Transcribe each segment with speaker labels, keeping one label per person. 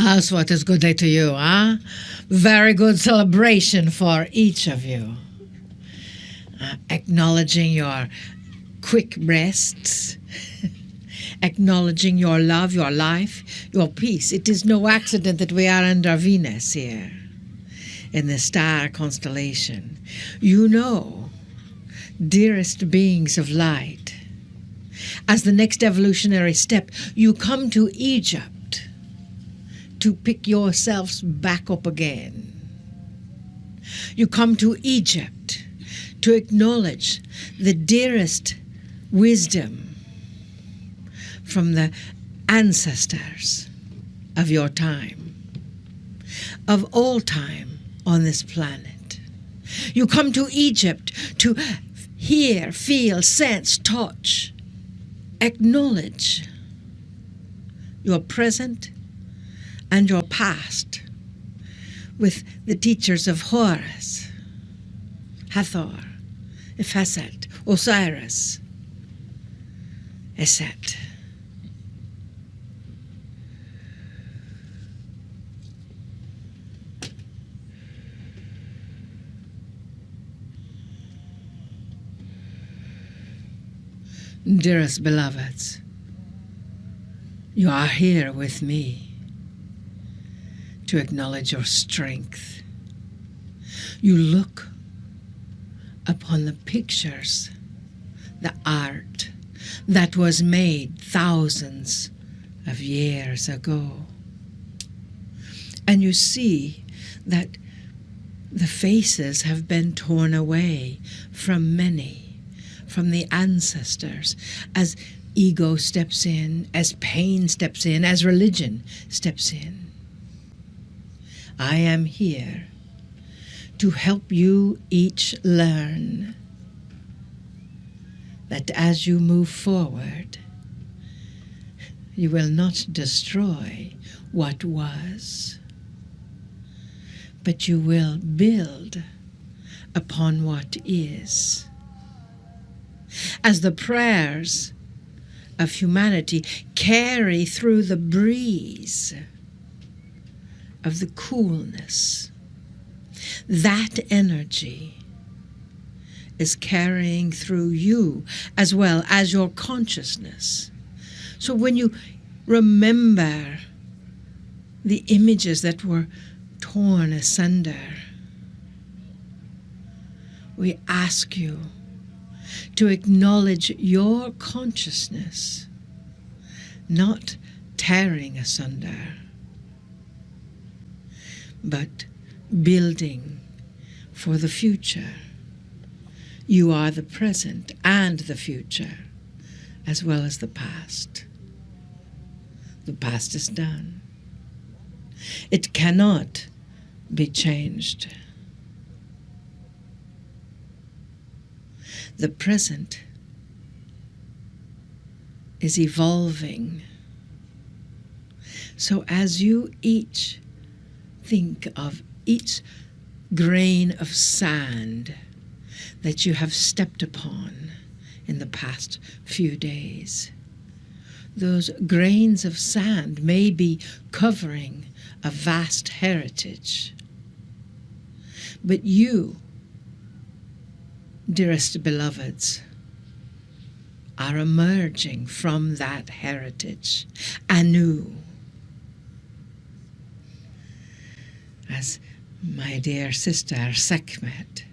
Speaker 1: What is good day to you, huh? Very good celebration for each of you. Acknowledging your quick breaths, acknowledging your love, your life, your peace. It is no accident that we are under Venus here in the star constellation. You know, dearest beings of light, as the next evolutionary step, you come to Egypt to pick yourselves back up again. You come to Egypt to acknowledge the dearest wisdom from the ancestors of your time, of all time on this planet. You come to Egypt to hear, feel, sense, touch, acknowledge your present and your past with the teachers of Horus, Hathor, Epheset, Osiris, Eset. Dearest beloveds, you are here with me to acknowledge your strength. You look upon the pictures, the art that was made thousands of years ago, and you see that the faces have been torn away from many, from the ancestors, as ego steps in, as pain steps in, as religion steps in. I am here to help you each learn that as you move forward, you will not destroy what was, but you will build upon what is. As the prayers of humanity carry through the breeze of the coolness, that energy is carrying through you as well as your consciousness. So when you remember the images that were torn asunder, we ask you to acknowledge your consciousness not tearing asunder, but building for the future. You are the present and the future, as well as the past. The past is done. It cannot be changed. The present is evolving. So as you each think of each grain of sand that you have stepped upon in the past few days, those grains of sand may be covering a vast heritage. But you, dearest beloveds, are emerging from that heritage anew. As my dear sister Sekhmet,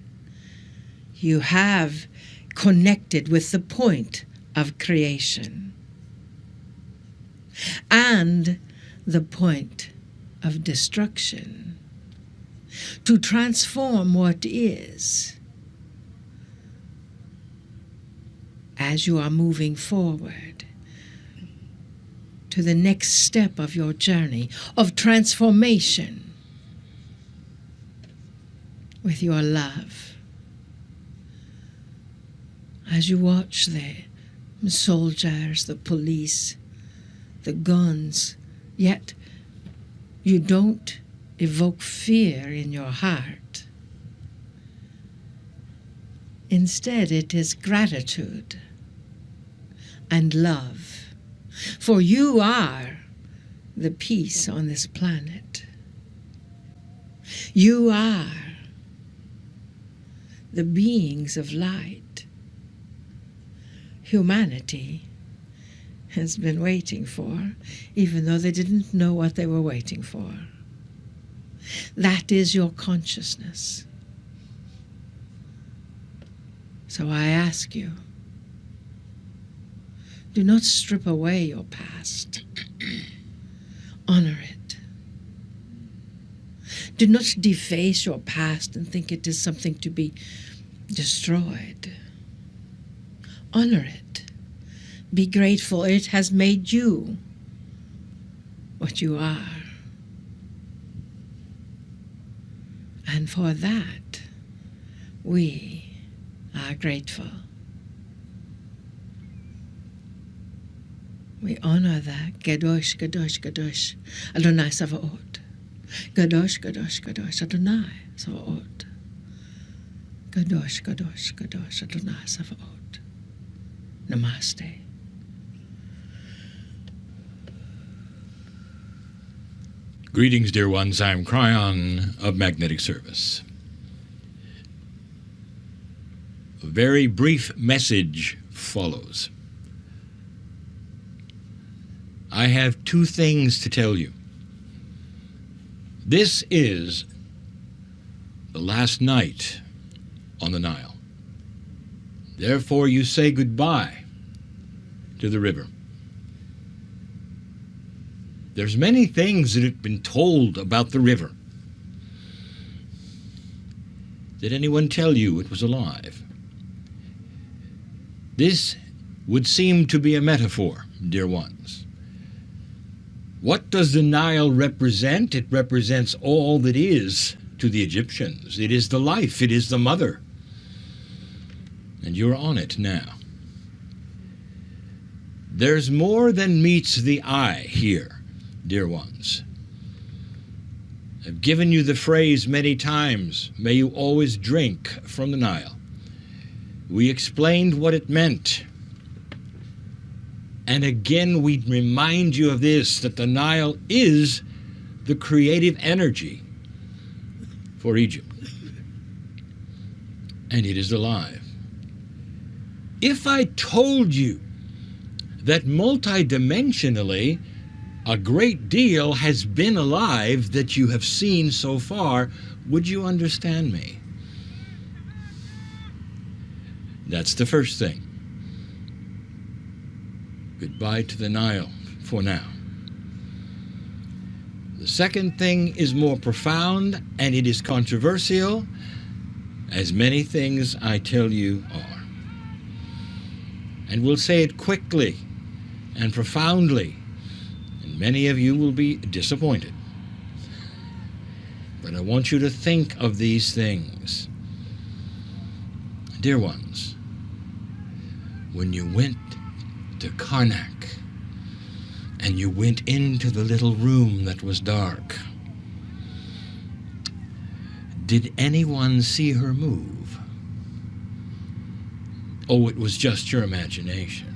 Speaker 1: you have connected with the point of creation and the point of destruction to transform what is as you are moving forward to the next step of your journey of transformation with your love. As you watch the soldiers, the police, the guns, yet you don't evoke fear in your heart. Instead, it is gratitude and love. For you are the peace on this planet. You are the beings of light humanity has been waiting for, even though they didn't know what they were waiting for. That is your consciousness. So I ask you, do not strip away your past. Honor it. Do not deface your past and think it is something to be destroyed. Honor it. Be grateful it has made you what you are. And for that, we are grateful. We honor that. Kadosh, Kadosh, Kadosh, Adonai Savaot. Kadosh, Kadosh, Kadosh, Adonai Savaot. Kadosh, Kadosh, Kadosh, Adonai Savaot. Namaste.
Speaker 2: Greetings, dear ones. I'm Cryon of Magnetic Service. A very brief message follows. I have two things to tell you. This is the last night on the Nile. Therefore, you say goodbye to the river. There's many things that have been told about the river. Did anyone tell you it was alive? This would seem to be a metaphor, dear ones. What does the Nile represent? It represents all that is to the Egyptians. It is the life. It is the mother. And you're on it now. There's more than meets the eye here, dear ones. I've given you the phrase many times, may you always drink from the Nile. We explained what it meant. And again, we remind you of this, that the Nile is the creative energy for Egypt. And it is alive. If I told you that multidimensionally a great deal has been alive that you have seen so far, would you understand me? That's the first thing. Goodbye to the Nile for now. The second thing is more profound, and it is controversial, as many things I tell you are. And we'll say it quickly and profoundly, and many of you will be disappointed. But I want you to think of these things. Dear ones, when you went to Karnak and you went into the little room that was dark, did anyone see her move? Oh, it was just your imagination.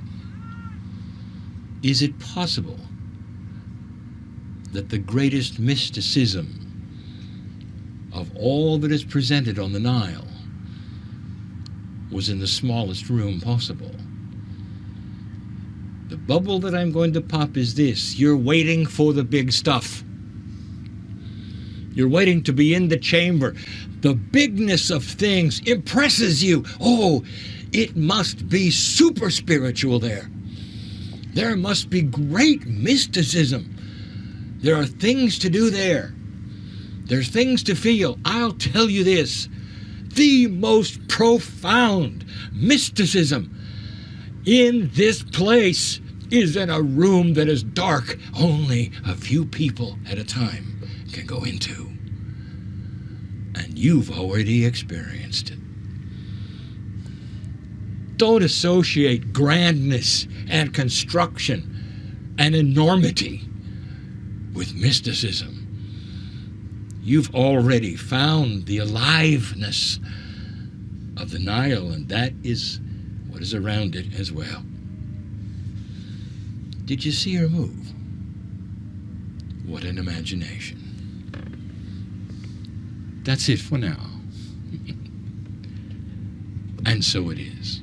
Speaker 2: Is it possible that the greatest mysticism of all that is presented on the Nile was in the smallest room possible? The bubble that I'm going to pop is this. You're waiting for the big stuff. You're waiting to be in the chamber. The bigness of things impresses you. Oh, it must be super spiritual there. There must be great mysticism. There are things to do there. There's things to feel. I'll tell you this. The most profound mysticism in this place is in a room that is dark. Only a few people at a time can go into. And you've already experienced it. Don't associate grandness and construction and enormity with mysticism. You've already found the aliveness of the Nile, and that is what is around it as well. Did you see her move? What an imagination. That's it for now. And so it is.